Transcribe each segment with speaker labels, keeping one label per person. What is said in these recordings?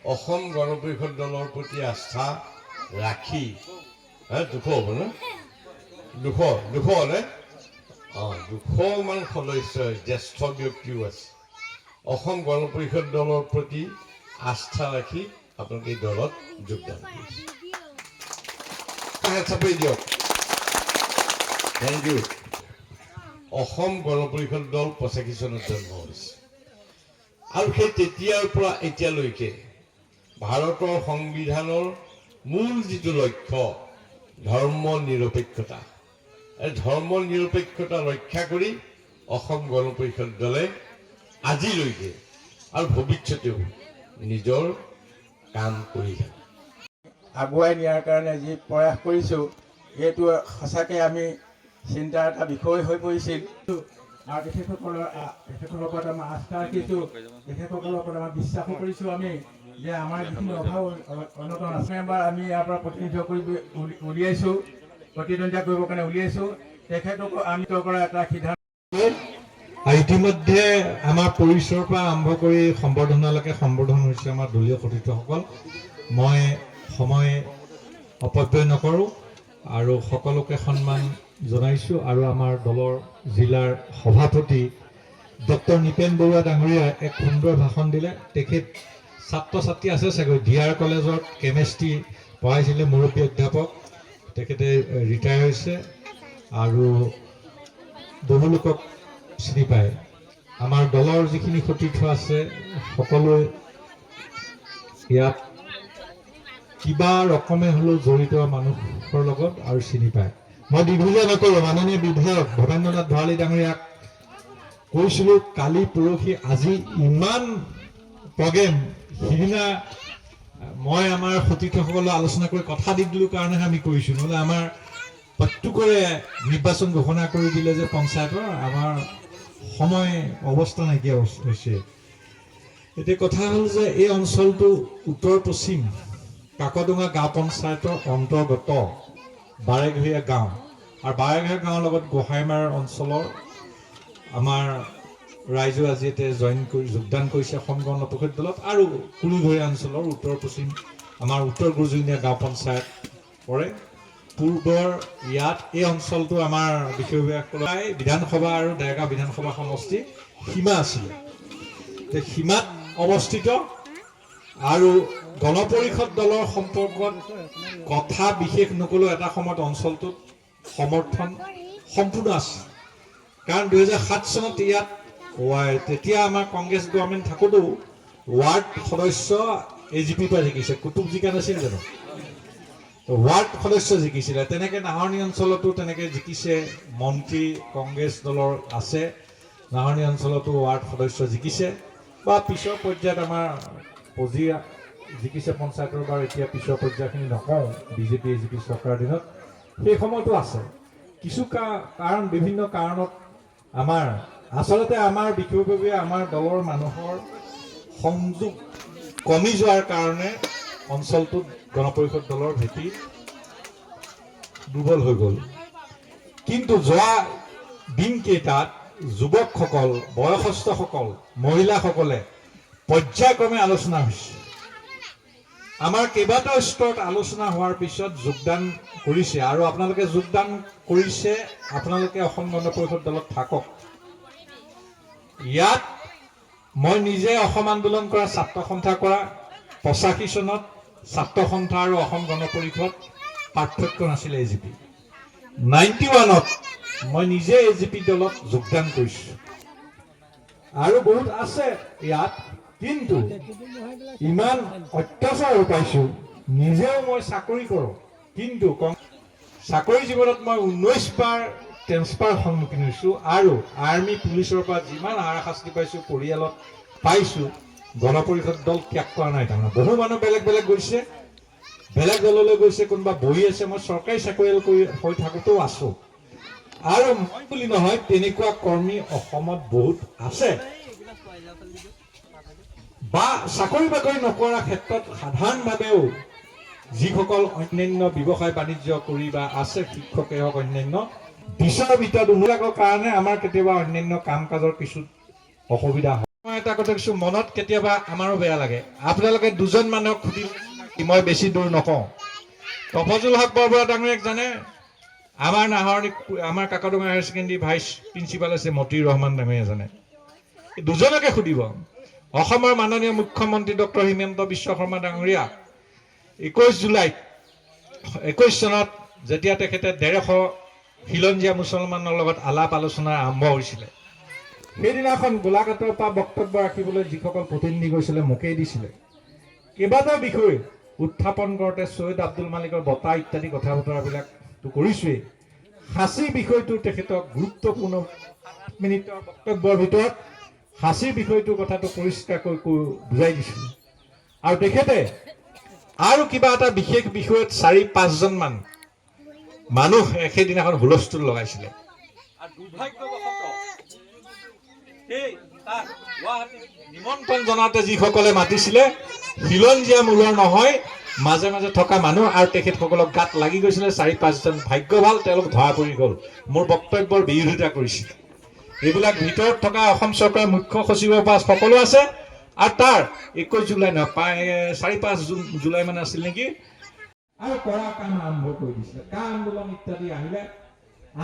Speaker 1: অসম গণ পৰিষদ দলৰ প্ৰতি আস্থা ৰাখি 200 হ'ব ন 200 নে 200 মান সদস্য জ্যেষ্ঠ ব্যক্তিও আছে অসম গণ পৰিষদ দলৰ প্ৰতি আস্থা ৰাখি আপোনালোকে এই দলত যোগদান কৰিছে চাপৰি দিয়ক থেংক ইউ অসম গণ পৰিষদ দল 85 চনত জন্ম হৈছে আৰু সেই তেতিয়াৰ পৰা এতিয়ালৈকে ভাৰতৰ সংবিধানৰ মূল যিটো লক্ষ্য ধৰ্ম নিৰপেক্ষতা এই ধৰ্ম নিৰপেক্ষতা ৰক্ষা কৰি অসম গণ পৰিষদ দলে আজিলৈকে আৰু ভৱিষ্যতেও নিজৰ কাম কৰি থাকে
Speaker 2: আগুৱাই নিয়াৰ কাৰণে যি প্ৰয়াস কৰিছোঁ এইটো সঁচাকৈ আমি চিন্তাৰ এটা বিষয় হৈ পৰিছিল আৰু তেখেতসকলৰ ওপৰত আমাৰ আস্থা ৰাখিছোঁ তেখেতসকলৰ ওপৰত আমাৰ বিশ্বাসো কৰিছোঁ আমি যে আমাৰ যিখিনি অভাৱ অনটন আছে এবাৰ আমি ইয়াৰ পৰা প্ৰতিনিধিত্ব কৰি উলিয়াইছোঁ প্ৰতিদ্বন্দ্বিতা কৰিবৰ কাৰণে উলিয়াইছোঁ তেখেতক আমি কৰা এটা সিদ্ধান্ত
Speaker 3: ইতিমধ্যে আমাৰ পৰিচয়ৰ পৰা আৰম্ভ কৰি সম্বৰ্ধনালৈকে সম্বোধন হৈছে আমাৰ দলীয় সতীৰ্থসকল মই সময় অপব্যয় নকৰোঁ আৰু সকলোকে সন্মান জনাইছোঁ আৰু আমাৰ দলৰ জিলাৰ সভাপতি ডক্টৰ নিপেন বৰুৱা ডাঙৰীয়াই এক সুন্দৰ ভাষণ দিলে তেখেত ছাত্ৰ ছাত্ৰী আছে চাগৈ ডিআৰ কলেজত কেমেষ্ট্ৰি পঢ়াইছিলে মুৰব্বী অধ্যাপক তেখেতে ৰিটায়াৰ হৈছে আৰু বহুলোকক চিনি পায় আমাৰ দলৰ যিখিনি সতীৰ্থ আছে সকলোৱে ইয়াত কিবা ৰকমে হ'লেও জড়িত মানুহৰ লগত আৰু চিনি পায় মই দীঘলীয়া নকৰোঁ মাননীয় বিধায়ক ভৱেন্দ্ৰনাথ ভঁৰালী ডাঙৰীয়াক কৈছিলোঁ কালি পৰহি আজি ইমান প্ৰগ্ৰেম সিদিনা মই আমাৰ সতীৰ্থসকলক আলোচনা কৰি কথা দি দিলোঁ কাৰণেহে আমি কৰিছোঁ নহ'লে আমাৰ প্ৰত্যেকৰে নিৰ্বাচন ঘোষণা কৰি দিলে যে পঞ্চায়তৰ আমাৰ সময় অৱস্থা নাইকিয়া হৈছে এতিয়া কথা হ'ল যে এই অঞ্চলটো উত্তৰ পশ্চিম কাকডোঙা গাঁও পঞ্চায়তৰ অন্তৰ্গত বাৰেঘৰীয়া গাঁও আৰু বাৰেঘৰীয়া গাঁৱৰ লগত গোহাঁইমাৰ অঞ্চলৰ আমাৰ ৰাইজে আজি এতিয়া যোগদান কৰিছে অসম গণ পৰিষদ দলত আৰু কুলিঘৰীয়া অঞ্চলৰ উত্তৰ পশ্চিম আমাৰ উত্তৰ গুৰুজনীয়া গাঁও পঞ্চায়ত পৰে পূৰ্বৰ ইয়াত এই অঞ্চলটো আমাৰ বিষয়ববীয়াসকলে বিধানসভা আৰু দেৰগাঁও বিধানসভা সমষ্টি সীমা আছিলে সীমাত অৱস্থিত আৰু গণ পৰিষদ দলৰ সম্পৰ্কত কথা বিশেষ নকলেও এটা সময়ত অঞ্চলটোত সমৰ্থন সম্পূৰ্ণ আছে কাৰণ 2007 চনত ইয়াত তেতিয়া আমাৰ কংগ্ৰেছ গভৰ্ণমেণ্ট থাকোঁতেও ৱাৰ্ড সদস্য AGP পৰা জিকিছে কুটুব জিকা নাছিল জানো ৱাৰ্ড সদস্য জিকিছিলে তেনেকৈ নাহৰণি অঞ্চলতো তেনেকৈ জিকিছে মন্ত্ৰী কংগ্ৰেছ দলৰ আছে নাহৰণি অঞ্চলতো ৱাৰ্ড সদস্য জিকিছে বা পিছৰ পৰ্যায়ত আমাৰ পজিয়া জিকিছে পঞ্চায়তৰ বাৰু এতিয়া পিছৰ পৰ্যায়খিনি নকওঁ BJP AGP চৰকাৰৰ দিনত সেই সময়তো আছে কিছু কাৰণ বিভিন্ন কাৰণত আমাৰ আচলতে আমাৰ বিষয়ববীয়া আমাৰ দলৰ মানুহৰ সংযোগ কমি যোৱাৰ কাৰণে অঞ্চলটোত গণ পৰিষদ দলৰ ভেটি দুৰ্বল হৈ গ'ল কিন্তু যোৱা দিনকেইটাত যুৱকসকল বয়সস্থসকল মহিলাসকলে পৰ্যায়ক্ৰমে আলোচনা হৈছে আমাৰ কেইবাটাও স্তৰত আলোচনা হোৱাৰ পিছত যোগদান কৰিছে আৰু আপোনালোকে যোগদান কৰিছে আপোনালোকে অসম গণ পৰিষদ দলত থাকক ইয়াত মই নিজে অসম আন্দোলন কৰা ছাত্ৰ সন্থা কৰা 85 চনত ছাত্ৰ সন্থা আৰু অসম গণ পৰিষদ পাৰ্থক্য নাছিলে AGP 91ত মই নিজে AGP দলত যোগদান কৰিছোঁ আৰু বহুত আছে ইয়াত কিন্তু ইমান অত্যাচাৰ পাইছোঁ নিজেও মই চাকৰি কৰোঁ কিন্তু চাকৰি জীৱনত মই 19 বাৰ ট্ৰেন্সফাৰ সন্মুখীন হৈছোঁ আৰু আৰ্মি পুলিচৰ পৰা যিমান হাৰাশাস্তি পাইছোঁ পৰিয়ালত পাইছোঁ গণ পৰিষদ দল ত্যাগ কৰা নাই তাৰমানে বহু মানুহ বেলেগ বেলেগ গৈছে বেলেগ দললৈ গৈছে কোনোবা বহি আছে মই চৰকাৰী চাকৰিয়াল হৈ থাকোঁতেও আছোঁ আৰু মই বুলি নহয় তেনেকুৱা কৰ্মী অসমত বহুত আছে বা চাকৰি বাকৰি নকৰাৰ ক্ষেত্ৰত সাধাৰণভাৱেও যিসকল অন্যান্য ব্যৱসায় বাণিজ্য কৰি বা আছে শিক্ষকে হওক অন্যান্য বিশ্বৰ ভিতৰত উন্নতিৰ কাৰণে আমাৰ কেতিয়াবা অন্যান্য কাম কাজৰ কিছু অসুবিধা হয় মই এটা কথা কৈছোঁ, মনত কেতিয়াবা আমাৰো বেয়া লাগে। আপোনালোকে দুজন মানুহক সুধিলে মই বেছি দূৰ নকওঁ। তফজুল হক বৰবৰুৱা ডাঙৰীয়াক জানে? আমাৰ Kakodonga higher secondary vice principal আছে মতিউৰ ৰহমান ডাঙৰীয়া জানে। দুজনকে সুধিব। অসমৰ মাননীয় মুখ্যমন্ত্ৰী ডক্টৰ হিমন্ত বিশ্ব শৰ্মা ডাঙৰীয়া 21 জুলাইত 21 চনত যেতিয়া তেখেতে 150 খিলঞ্জীয়া মুছলমানৰ লগত আলাপ আলোচনা আৰম্ভ হৈছিলে, সেইদিনাখন গোলাঘাটৰ পৰা বক্তব্য ৰাখিবলৈ যিসকল প্ৰতিনিধি গৈছিলে মোকেই দিছিলে। কেইবাটাও বিষয় উত্থাপন কৰোঁতে ছৈয়দ আব্দুল মালিকৰ বঁটা ইত্যাদি কথা বতৰাবিলাকতো কৰিছোৱেই। সাঁচি বিষয়টো তেখেতক গুৰুত্বপূৰ্ণ মিনিটৰ বক্তব্যৰ ভিতৰত সাঁচি বিষয়টোৰ কথাটো পৰিষ্কাৰকৈ বুজাই দিছিল। আৰু তেখেতে আৰু কিবা এটা বিশেষ বিষয়ত 4-5জন মান মানুহ সেইদিনাখন হুলস্থুল লগাইছিলে। আৰু দুৰ্ভাগ্যবশতঃ নিমন্ত্ৰণ জনাওঁতে যিসকলে মাতিছিলে খিলঞ্জীয়া মূলৰ নহয়, মাজে মাজে থকা মানুহ, আৰু তেখেতসকলক গাত লাগি গৈছিলে 4-5জন। ভাগ্য ভাল তেওঁলোক ধৰা পৰি গ'ল, মোৰ বক্তব্যৰ বিৰোধিতা কৰিছিল। এইবিলাক ভিতৰত থকা অসম চৰকাৰৰ মুখ্য সচিবৰ পৰা সকলো আছে। আৰু তাৰ 21 জুলাই নহয়, 4-5 জুলাই মানে আছিল নেকি, আৰু কৰা কাম আৰম্ভ কৰি দিছিলে। কা আন্দোলন ইত্যাদি আহিলে,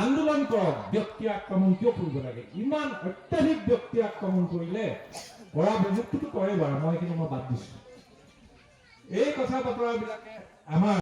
Speaker 3: আন্দোলন কৰক, ব্যক্তি আক্ৰমণ কিয় কৰিব লাগে? ইমান অত্যাধিক ব্যক্তি আক্ৰমণ কৰিলে কৰা বিভক্তিটো কৰে বাৰু, মই বাদ দিছো। এই কথা বতৰাবিলাকে আমাৰ